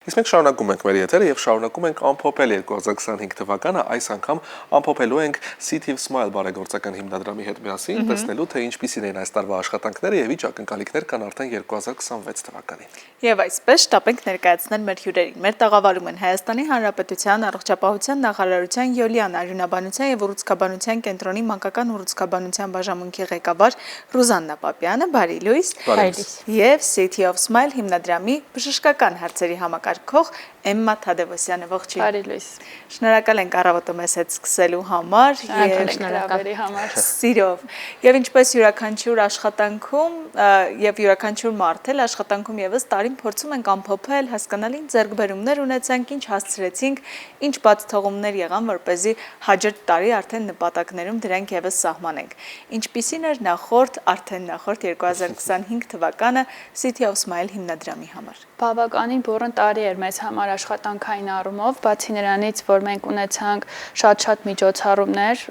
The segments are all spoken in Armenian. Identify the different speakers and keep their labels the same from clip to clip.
Speaker 1: Իսկ մենք շարունակում ենք մեր եթերը եւ շարունակում ենք ամփոփել 2025 թվականը, այս անգամ ամփոփելու ենք City of Smile բարեգործական հիմնադրամի հետ միասին, տեսնելու թե ինչպիսին են այս տարվա աշխատանքները եւ ինչ ակնկալիքներ կան արդեն 2026 թվականին։
Speaker 2: Եվ այսպես շտապ ենք ներկայացնել մեր հյուրերին։ Մեր տաղավարում են Հայաստանի Հանրապետության առողջապահության նախարարության Յոլիան արյունաբանության եւ ուռուցքաբանության կենտրոնի մանկական ուռուցքաբանության բաժանմունքի ղեկավար Ռուզաննա Պապյանը, բարի լույս, եւ City of Smile հիմնադրամի բժշկական հարցերի համակարգող Էմմա Թադևոսյանը, ողջույն։
Speaker 3: Բարի լույս։
Speaker 2: Շնորհակալ ենք առավոտը մեզ հետ սկսելու համար
Speaker 3: եւ շնորհակալի համար։
Speaker 2: Սիրով։ Եվ ինչպես յուրաքանչյուր աշխատանքում եւ յուրաքանչյուր մարդ էլ աշխատանքում եւս տարին փորձում ենք ամփոփել, հասկանալ ինչ ձեռքբերումներ ունեցանք, ինչ հասցրեցինք, ինչ բաց թողումներ եղան, որպեսզի հաջորդ տարի արդեն նպատակներում դրանք եւս սահմանենք։ Ինչպիսին էր արդեն նախորդ 2025 թվականը City of Smile հիմնադրամի համար։
Speaker 3: Բավականին բուռն տարի էր մեզ համար աշխատանքային առումով, բացի նրանից, որ մենք ունեցանք շատ միջոցառումներ,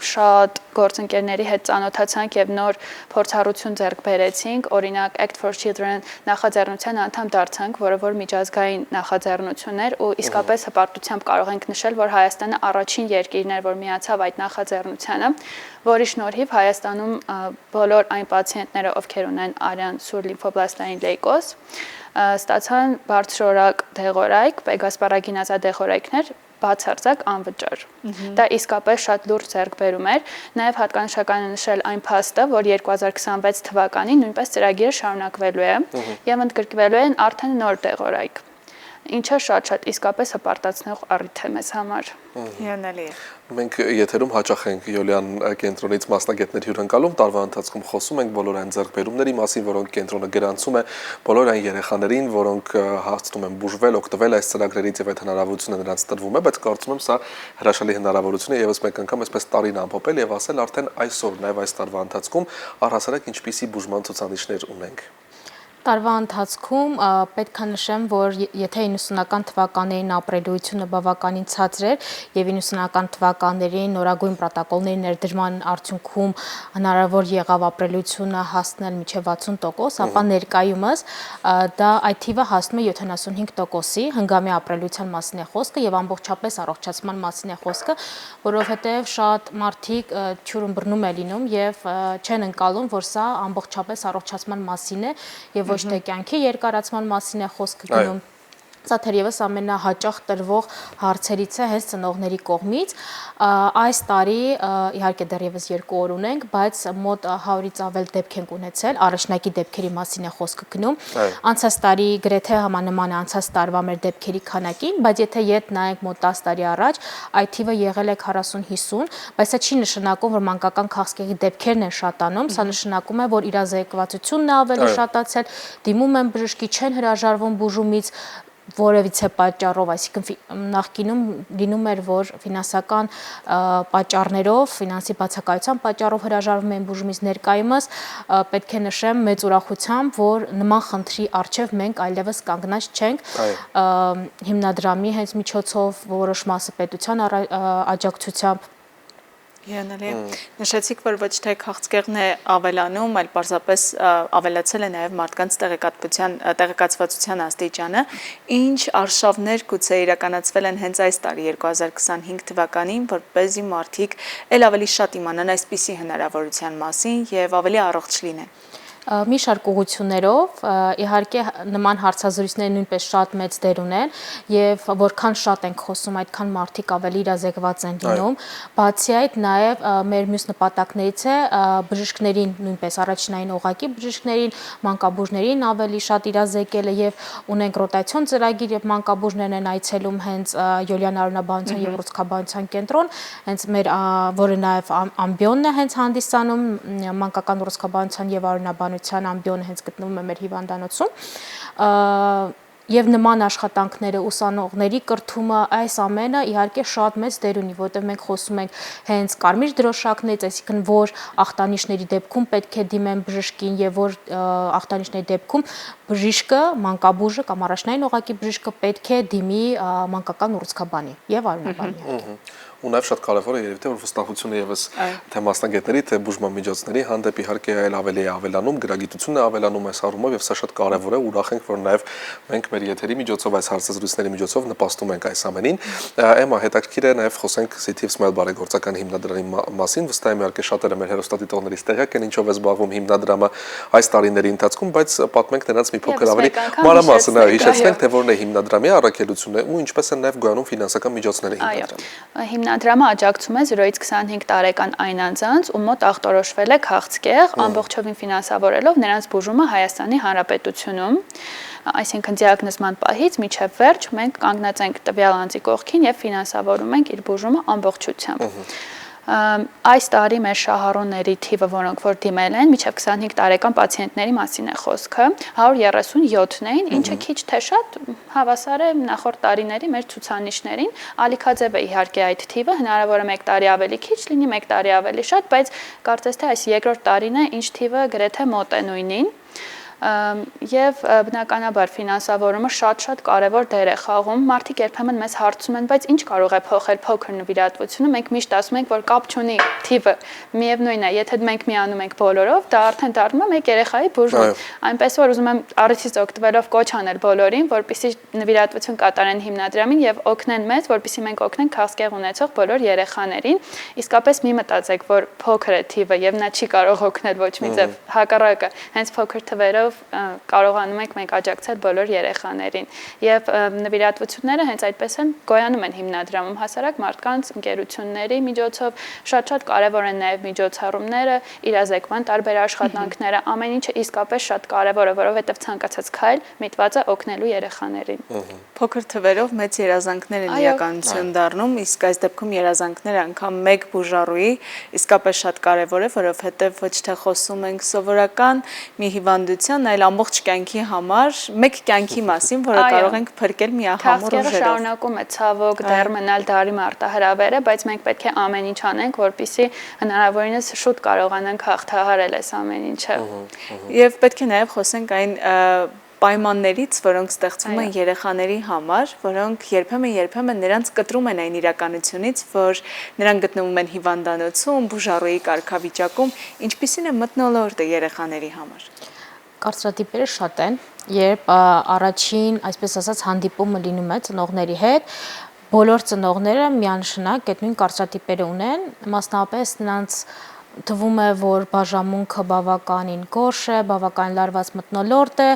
Speaker 3: շատ գործընկերների հետ ծանոթացանք եւ նոր փորձառություն ձեռք բերեցինք, օրինակ Act for Children նախաձեռնության անդամ դարձանք, որը որ միջազգային նախաձեռնություն էր ու իսկապես հպարտությամբ կարող ենք նշել, որ Հայաստանը առաջին երկիրն էր, որ միացավ այդ նախաձեռնությանը, որի շնորհիվ Հայաստանում բոլոր այն պացիենտները, ովքեր ունեն արյան սուր լիմֆոբլաստային լեյկոզ, ստացան բարձրորակ դեղորայք, պեգասպարագինազա դեղորայքներ բացարձակ անվճար։ Դա իսկապես շատ լուրջ ձեռքբերում էր, նաև հատկանշական է նշել այն փաստը, որ 2026 թվականին նույնպես ծրագիրը շարունակվելու է եւ ընդգրկվելու են արդեն նոր դեղորայք, ինչը շատ իսկապես հպարտացնող առիթ է մեզ համար։
Speaker 2: Հիանալի է։
Speaker 1: Մենք եթերում հաճախ ենք Յոլիան կենտրոնից մասնագետներ հյուրընկալում, տարվա ընթացքում խոսում ենք բոլոր այն ձեռքբերումների մասին, որոնք կենտրոնը գրանցում է բոլոր այն երեխաներին, որոնք հասցնում են բուժվել, օգտվել այս ծրագրերից եւ այդ հնարավորությունը նրանց տրվում է, բայց կարծում եմ սա հրաշալի հնարավորություն է եւս մեկ անգամ այսպես տարին ամփոփել եւ ասել արդեն այսօր նաեւ այս տարվա ընթացքում առհասարակ ինչպիսի բուժման ցուցանիշներ ունենք։
Speaker 4: Տարվա ընթացքում պետք է նշեմ, որ եթե 90-ական թվականներին ապրելիությունը բավականին ցածր էր եւ 90-ական թվականներին նորագույն պրոտոկոլների ներդրման արդյունքում հնարավոր եղավ ապրելիությունը հասնել մինչեւ 60%, ապա ներկայումս դա այդ թիվը հասնում է 75%-ի, հնգամյա ապրելիության մասին է խոսքը եւ ամբողջապես առողջացման մասին է խոսքը, որովհետեւ շատ մարդիկ ճյուրըմբռնում է լինում եւ չեն ընկալում, որ սա ամբողջապես առողջացման մասին է եւ ոչ թե կյանքի երկարացման մասին է խոսքը գնում։ Սա թերևս ամենահաճախ տրվող հարցերից է հենց ծնողների կողմից։ Այս տարի իհարկե դեռևս 2 օր ունենք, բայց մոտ 100-ից ավել դեպք ենք ունեցել, առաջնակի դեպքերի մասին է խոսքը գնում։ Անցած տարի գրեթե համանման է անցած տարվա մեր դեպքերի քանակին, բայց եթե ետ նայենք մոտ 10 տարի առաջ, այդ թիվը եղել է 40-50, բայց սա չի նշանակում, որ մանկական քաղցկեղի դեպքերն են շատանում, սա նշանակում է, որ իրազեկվածությունն է ավելի շատացել, դիմում են բժշկի, չեն հրաժարվում բուժումից որևիցե պատճառով, այսինքն նախկինում լինում էր, որ ֆինանսական պատճառներով, ֆինանսի բացակայության պատճառով հրաժարվում էին բուժումից, ներկայումս պետք է նշեմ մեծ ուրախությամբ, որ նման խնդրի առջև մենք այլևս կանգնած չենք, հիմնադրամի հենց միջոցով որոշ մասը պետության աջակցությամբ
Speaker 2: Հիանալի է։ Նշեցիք, որ ոչ թե քաղցկեղն է ավելանում, այլ պարզապես ավելացել է նաև մարդկանց տեղեկացվածության աստիճանը, ինչ արշավներ գուցե իրականացվել են հենց այս տարի 2025 թվականին, որպեսզի մարդիկ ել ավելի շատ իմանան այսպիսի հնարավորության մասին եւ ավելի առողջ լինեն։
Speaker 4: Մի շարք ուղղություններով, իհարկե նման հարցազրույցները նույնպես շատ մեծ դեր ունեն եւ որքան շատ ենք խոսում, այդքան մարդիկ ավելի իրազեկված են լինում։ Բացի այդ, նաեւ մեր մյուս նպատակներից է բժիշկներին նույնպես առաջնային օղակի բժիշկներին, մանկաբույժներին ավելի շատ իրազեկելը եւ ունենք ռոտացիոն ծրագիր եւ մանկաբույժներն են այցելում հենց Յոլիան արյունաբանության եւ ուռուցքաբանության կենտրոն, հենց մեր որը նաեւ ամբիոնն է հենց հանդիսանում մանկական ուռուցքաբանության եւ արյունաբանության ամբիոնը հենց գտնվում է մեր հիվանդանոցում եւ նման աշխատանքները ուսանողների կրթումը այս ամենը իհարկե շատ մեծ դեր ունի, որտեղ մենք խոսում ենք հենց կարմիր դրոշակներից, այսինքն որ ախտանիշների դեպքում պետք է դիմեն բժշկին եւ որ ախտանիշների դեպքում բժիշկը, մանկաբույժը կամ առաջնային օղակի բժիշկը պետք է դիմի մանկական ուռուցքաբանի եւ արյունաբանի։
Speaker 1: Ու նաև շատ կարևոր է երևի թե որ վստահությունը եւս թե մասնագետների, թե բուժման միջոցների հանդեպ իհարկե այլ ավելի է ավելանում, գրագիտությունն է ավելանում այս առումով եւ սա շատ կարևոր է, ուրախ ենք որ նաև մենք մեր եթերի միջոցով այս հարցազրույցների միջոցով նպաստում ենք այս ամենին։ Էմա, հետաքրքիր է նաև խոսենք City Smile բարեգործական հիմնադրամի մասին, վստահ եմ իհարկե շատերը մեր հեռուստադիտողներից տեղյակ են ինչով է զբաղվում հիմնադրամը այս տարիների ընթացքում, բայց պատմենք նրանց մի փոքր ավելի մանրամասն հիշեցնենք թե որն է հիմնադրամի առաքելությունը ու ինչպես են նաև գոյանում ֆինանսական միջոցները հիմնադրամի։
Speaker 3: Հիմնադրամը աջակցում է 0-ից 25 տարեկան այն անձանց, ում մոտ ախտորոշվել է քաղցկեղ, ամբողջովին ֆինանսավորելով նրանց բուժումը Հայաստանի Հանրապետությունում։ Այսինքն դիագնոզման պահից մինչև վերջ մենք կանգնած ենք տվյալ անձի կողքին եւ ֆինանսավորում ենք իր բուժումը ամբողջությամբ։ Այս տարի մեր շահառուների թիվը, որոնք որ դիմել են, մինչև 25 տարեկան պացիենտների մասին է խոսքը, 137-ն էին, ինչը քիչ թե շատ հավասար է նախորդ տարիների մեր ցուցանիշներին։ Ալիքաձև է իհարկե այդ թիվը, հնարավոր է 1 տարի ավելի քիչ լինի, 1 տարի ավելի շատ, բայց կարծես թե այս երկրորդ տարին է, ինչ թիվը գրեթե մոտ է նույնին։ Եվ բնականաբար ֆինանսավորումը շատ կարևոր դեր է խաղում։ Մարդիկ երբեմն մեզ հարցում են, բայց ինչ կարող է փոխել փոքր նվիրատվությունը։ Մենք միշտ ասում ենք, որ կապ չունի թիվը։ Միևնույնն է, եթե մենք միանում ենք բոլորով, դա արդեն դառնում է մեկ երեխայի բուժում։ Այնպես որ ուզում եմ առիթից օգտվելով կոչ անել բոլորին, որպեսզի նվիրատվություն կատարեն հիմնադրամին եւ օգնեն մեզ, որպեսզի մենք օգնենք քաղցկեղ ունեցող բոլոր երեխաներին։ Իսկապես մի մտածեք, որ փոքր է թիվը եւ նա չի կարող օգնել ոչ մի ձև, հակառակը, հենց փոքր թվերով կարողանում ենք մենք աջակցել բոլոր երեխաներին եւ նվիրատվությունները հենց այդպես են գոյանում են հիմնադրամում հասարակ մարդկանց ընկերությունների միջոցով շատ կարեւոր են նաեւ միջոցառումները, իրազեկման տարբեր աշխատանքները, ամեն ինչը իսկապես շատ կարեւոր է, որովհետեւ ցանկացած քայլ միտված է օգնելու երեխաներին։
Speaker 2: Փոքր թվերով մեծ երազանքներ են իրականություն դառնում, իսկ այս դեպքում երազանքները անգամ մեկ բուժառուի իսկապես շատ կարեւոր է, որովհետեւ ոչ թե խոսում ենք սովորական մի հիվանդության, այլ ամբողջ կյանքի համար, մեկ կյանքի մասին, որը կարող ենք փրկել միահամուռ ուժերով։
Speaker 3: Քաղցկեղը շարունակում է ցավոք դեռ մնալ դարի մարտահրավերը, բայց մենք պետք է ամեն ինչ անենք, որպեսզի հնարավորինս շուտ կարողանանք հաղթահարել այս ամեն ինչը։
Speaker 2: Եվ պետք է նաև խոսենք այն պայմաններից, որոնք ստեղծվում են երեխաների համար, որոնք երբեմն նրանց կտրում են այն իրականությունից, որ նրանք գտնվում են հիվանդանոցում, բուժառուի կարգավիճակում, ինչպիսին է մթնոլորտը երեխաների համար։
Speaker 4: Կարծրատիպերը շատ են, երբ առաջին, այսպես ասած, հանդիպումը լինում է ծնողների հետ, բոլոր ծնողները միանշանակ այդ նույն կարծրատիպերը ունեն, մասնավորապես նրանց թվում է, որ բաժանմունքը բավականին գորշ է, բավական լարված մթնոլորտ է,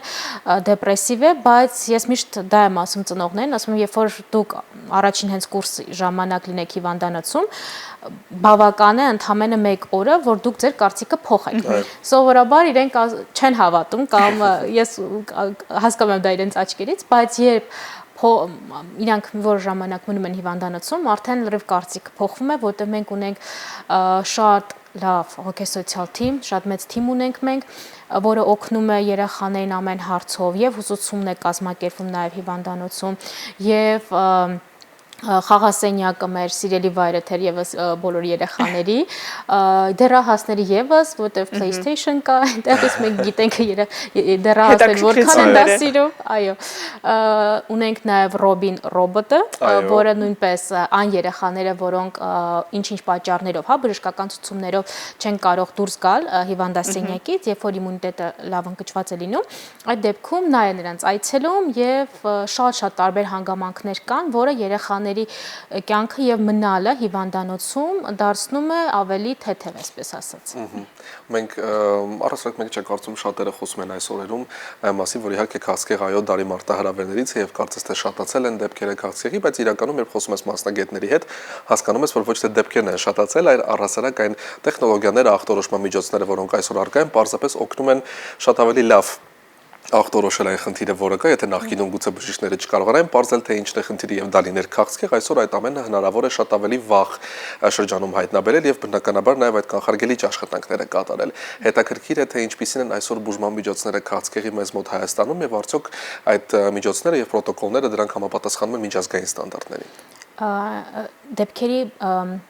Speaker 4: դեպրեսիվ է, բայց ես միշտ դա եմ ասում ծնողներին, ասում եմ, երբ որ դուք առաջին հենց կուրսի ժամանակ լինեք հիվանդանոցում, բավական է ընդամենը 1 օրը, որ դուք ձեր կարծիքը փոխեք։ Սովորաբար իրենք չեն հավատում կամ ես հասկանում եմ դա իրենց աչքերից, բայց երբ իրանք որ ժամանակ մնում են հիվանդանոցում, արդեն լրիվ կարծիքը փոխվում է, որտեղ մենք ունենք շատ լավ հոգեսոցիալ թիմ, շատ մեծ թիմ ունենք մենք, որը օգնում է երեխաներին ամեն հարցով եւ ուսուցումն է կազմակերպվում նաեւ հիվանդանոցում եւ խաղասենյակը մեր սիրելի վայրը թերևս բոլոր երեխաների, դեռահասների եւս, որտեղ PlayStation կա, այնտեղից մենք գիտենք դեռահասներ որքան են դա սիրում, այո։ Ունենք նաեւ Robin ռոբոտը, որը նույնպես այն երեխաները, որոնք ինչ-ինչ պատճառներով, բժշկական ցուցումներով չեն կարող դուրս գալ հիվանդասենյակից, երբ որ իմունիտետը լավ ընկճված է լինում, այդ դեպքում նա է նրանց այցելում եւ շատ տարբեր հանգամանքներ կան, որը երեխաների կյանքը եւ մնալը հիվանդանոցում դարձնում է ավելի թեթև, այսպես ասած։
Speaker 1: Մենք առասարակ մենք չենք կարծում շատերը խոսում են այս օրերում մասին, որ իհարկե քաղցկեղ այո դարի մարտահրավերներից է եւ կարծես թե շատացել են դեպքերը քաղցկեղի, բայց իրականում երբ խոսում ես մասնագետների հետ, հասկանում ես, որ ոչ թե դեպքերն են շատացել, այլ առասարակ այն տեխնոլոգիաները, ախտորոշման միջոցները, որոնք այսօր առկա են, պարզապես օգնում են շատ ավելի լավ ախտորոշել այն խնդիրը, որը կա, եթե նախկինում գուցե բժիշկները չկարողանային պարզել, թե ինչն է խնդիրը եւ դա լիներ քաղցկեղ, այսօր այդ ամենը հնարավոր է շատ ավելի վաղ շրջանում հայտնաբերել եւ բնականաբար նաեւ այդ կանխարգելիչ աշխատանքները կատարել։ Հետաքրքիր է, թե ինչպիսին են այսօր բուժման միջոցները քաղցկեղի մեզ մոտ Հայաստանում եւ արդյոք այդ միջոցները եւ պրոտոկոլները դրանք համապատասխանում են միջազգային ստանդարտներին։
Speaker 4: Դեպքերի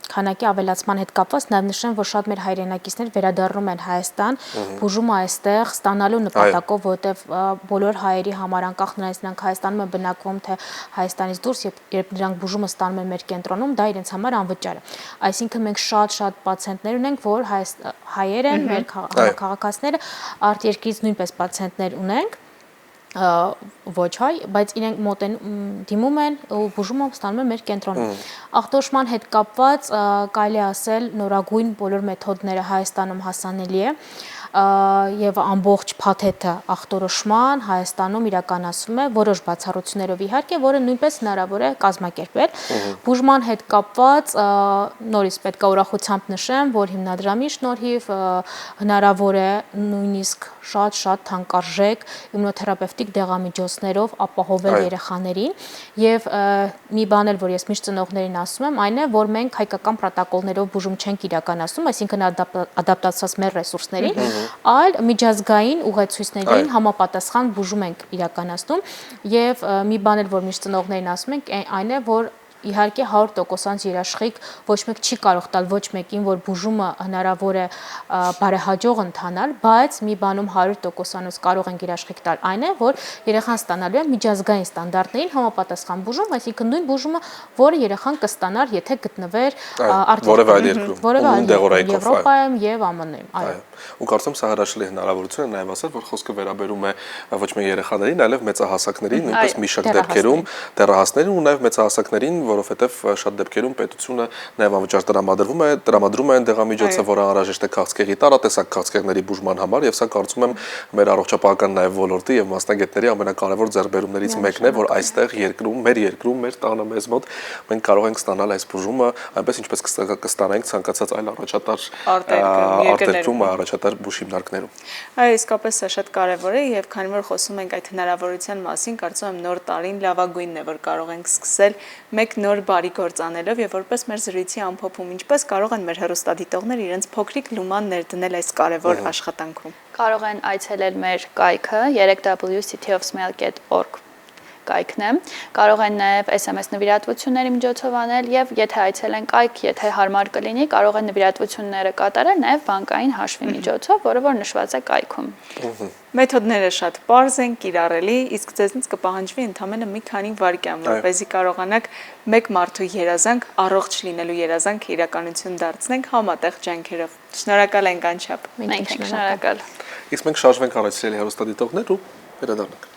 Speaker 4: քանակի ավելացման հետ կապված նաև նշեմ, որ շատ մեր հայրենակիցներ վերադառնում են Հայաստան, բուժումը այստեղ ստանալու նպատակով, որտեղ բոլոր հայերի համար անկախ նրանից նրանք Հայաստանում են բնակվում, թե Հայաստանից դուրս, երբ նրանք բուժումը ստանում են մեր կենտրոնում, դա իրենց համար անվճար է։ Այսինքն մենք շատ պացիենտներ ունենք, որ հայեր են, մեր քաղաքացիները, արտերկրից նույնպես պացիենտներ ունենք, ոչ հայ, բայց իրենք դիմում են ու բուժումը ստանում են մեր կենտրոնում։ Ախտորոշման հետ կապված կարելի ասել նորագույն բոլոր մեթոդները Հայաստանում հասանելի է եւ ամբողջ փաթեթը ախտորոշման Հայաստանում իրականացվում է որոշ բացառություններով իհարկե, որը նույնպես հնարավոր է կազմակերպել։ Բուժման հետ կապված նորից պետք է ուրախությամբ նշեմ, որ հիմնադրամի շնորհիվ հնարավոր է նույնիսկ շատ թանկարժեք իմունոթերապևտիկ դեղամիջոցներով ապահովել երեխաներին եւ մի բան էլ որ ես միշտ ծնողներին ասում եմ, այն է, որ մենք հայկական պրոտոկոլներով բուժում չենք իրականացնում, այսինքն ադապտացված մեր ռեսուրսներին, այլ միջազգային ուղեցույցներին համապատասխան բուժում ենք իրականացնում եւ մի բան էլ որ միշտ ծնողներին ասում ենք, այն է, որ իհարկե 100% երաշխիք ոչ մեկ չի կարող տալ ոչ մեկին, որ բուժումը հնարավոր է բարեհաջող ընթանալ, բայց մի բանում 100%-անոց կարող ենք երաշխիք տալ այն է, որ երեխան ստանալու է միջազգային ստանդարտներին համապատասխան բուժում, այսինքն նույն բուժումը, որը երեխան կստանար, եթե գտնվեր
Speaker 1: որևէ այլ երկրում,
Speaker 4: Եվրոպայում եւ ԱՄՆ-ում, այո։
Speaker 1: Ու կարծում սա հրաշալի հնարավորություն է նաև ասել, որ խոսքը վերաբերում է ոչ միայն երեխաներին, այլև մեծահասակներին, նույնպես մի շարք դեպքերում դեռահասներին ու նաև մեծահասակներին, որովհետև շատ դեպքերում պետությունը նաև անվճար տրամադրում է այն դեղամիջոցը, որը անհրաժեշտ է քաղցկեղի տարատեսակ քաղցկեղների բուժման համար, եւ սա կարծում եմ մեր առողջապահական նաև ոլորտի եւ մասնագետների ամենակարևոր ձեռքբերումներից մեկն է, որ այստեղ մեր երկրում, մեր տանը մեզ մոտ մենք կարող ենք ստանալ այս բուժումը այնպես ինչպես կստանանք ցանկացած այլ առաջատար արտերկրում առաջատար բուժ հիմնարկներում։
Speaker 2: Այո, իսկապես սա շատ կարևոր է եւ քանի որ խոսում ենք այդ հնարավորության մասին, կարծում եմ նոր տարին լավագույնն է, որ կարող ենք սկսել մեկ նոր բարի գործ անելով եւ որպես մեր զրույցի ամփոփում, ինչպես կարող են մեր հեռուստադիտողները իրենց փոքրիկ լուման ներդնել այս կարևոր աշխատանքում։
Speaker 3: Կարող են այցելել մեր կայքը 3w.cityofsmile.org կայքն է, կարող են նաև SMS նվիրատվությունների միջոցով անել եւ եթե այցելեն կայք, եթե հարմար կլինի, կարող են նվիրատվությունները կատարել նաև բանկային հաշվի միջոցով, որը որ նշված է կայքում։
Speaker 2: Մեթոդները շատ պարզ են, կիրառելի, իսկ ձեզնից կպահանջվի ընդամենը մի քանի վայրկյան, որպեսզի կարողանաք մեկ մարդու երազանք, առողջ լինելու երազանք իրականություն դարձնենք համատեղ ջանքերով։ Շնորհակալ ենք անչափ։
Speaker 3: Մենք ենք շնորհակալ։
Speaker 1: Իսկ մենք շարժվենք առաջ հեռուստադիտողներ ու վերադառնանք։